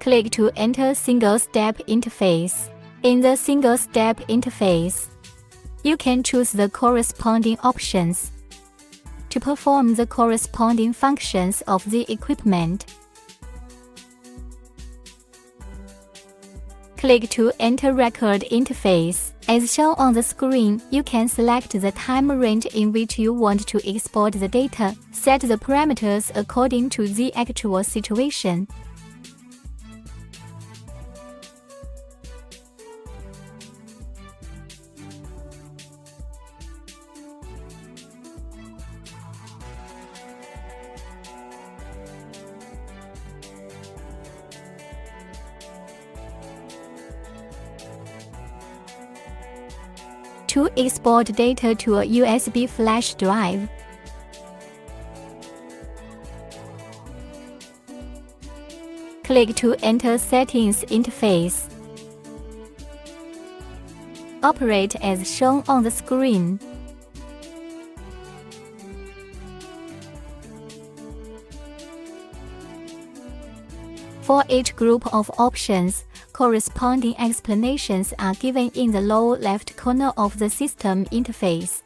Click to enter single-step interface. In the single-step interface, you can choose the corresponding options to perform the corresponding functions of the equipment. Click to enter record interface. As shown on the screen, you can select the time range in which you want to export the data, set the parameters according to the actual situation. To export data to a USB flash drive, click to enter Settings interface. Operate as shown on the screen. For each group of options, corresponding explanations are given in the lower left corner of the system interface.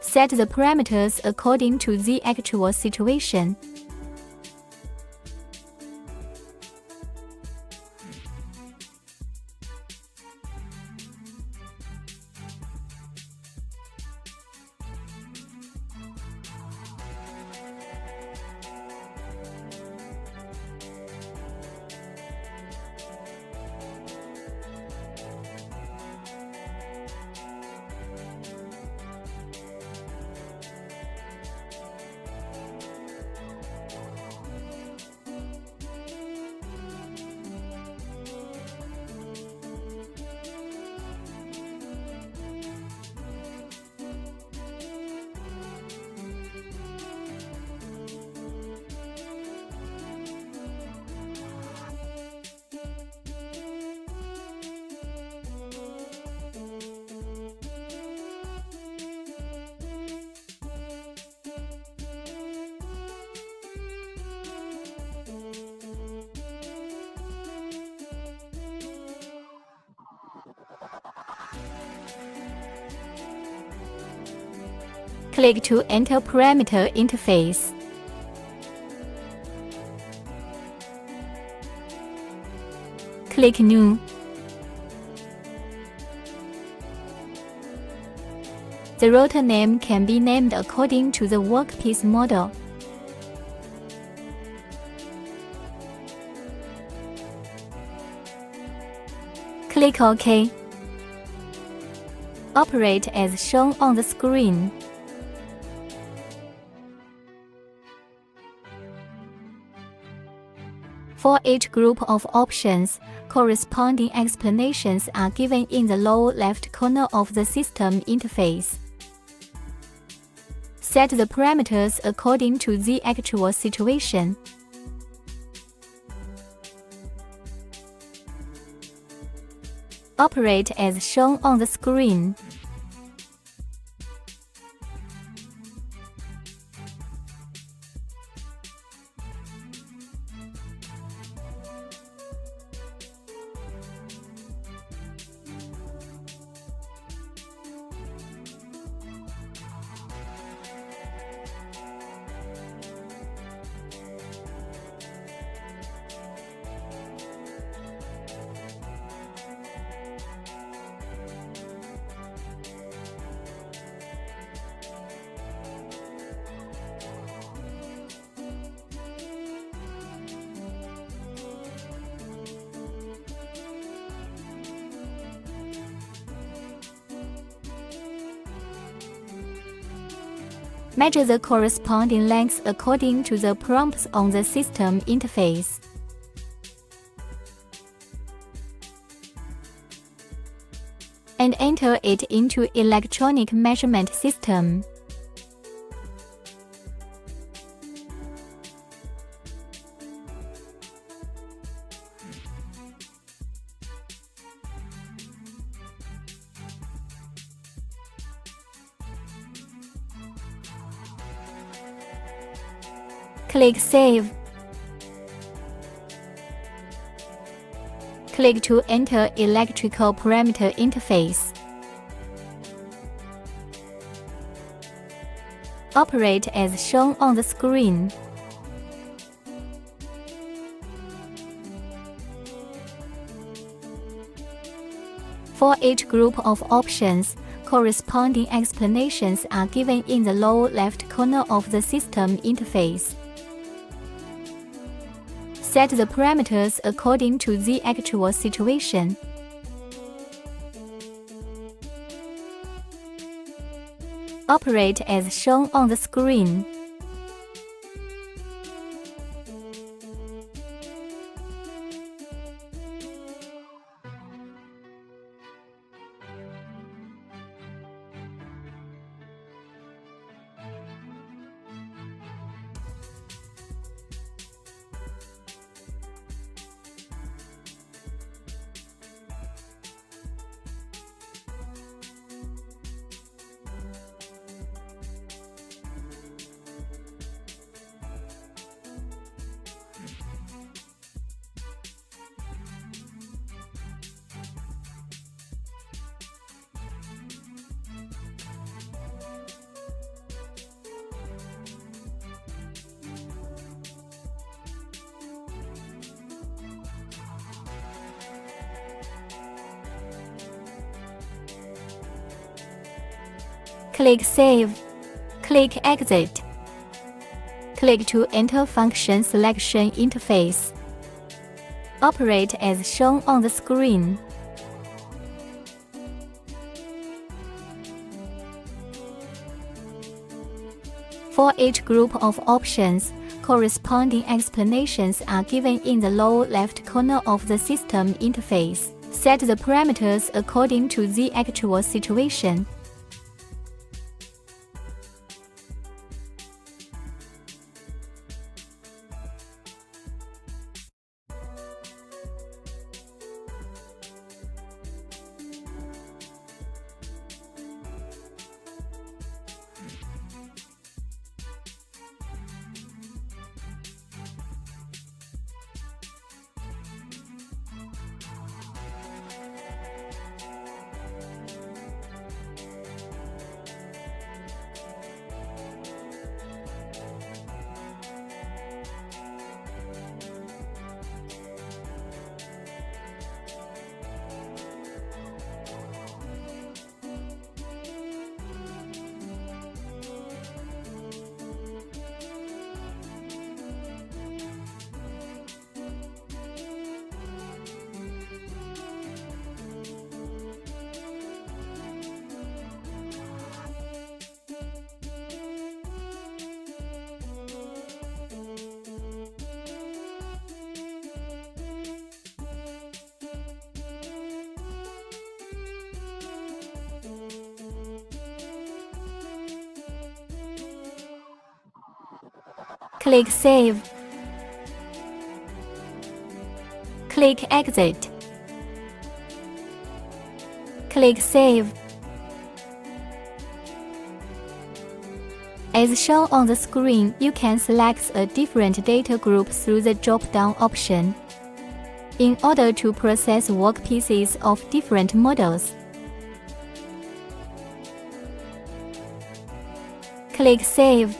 Set the parameters according to the actual situation. Click to enter parameter interface. Click New. The rotor name can be named according to the workpiece model. Click OK. Operate as shown on the screen. For each group of options, corresponding explanations are given in the lower left corner of the system interface. Set the parameters according to the actual situation. Operate as shown on the screen. Measure the corresponding lengths according to the prompts on the system interface. And enter it into electronic measurement system. Click Save. Click to enter electrical parameter interface. Operate as shown on the screen. For each group of options, corresponding explanations are given in the lower left corner of the system interface. Set the parameters according to the actual situation. Operate as shown on the screen. Click Save. Click Exit. Click to enter function selection interface. Operate as shown on the screen. For each group of options, corresponding explanations are given in the lower left corner of the system interface. Set the parameters according to the actual situation. Click Save. Click Exit. Click Save. As shown on the screen, you can select a different data group through the drop-down option. In order to process workpieces of different models, click Save.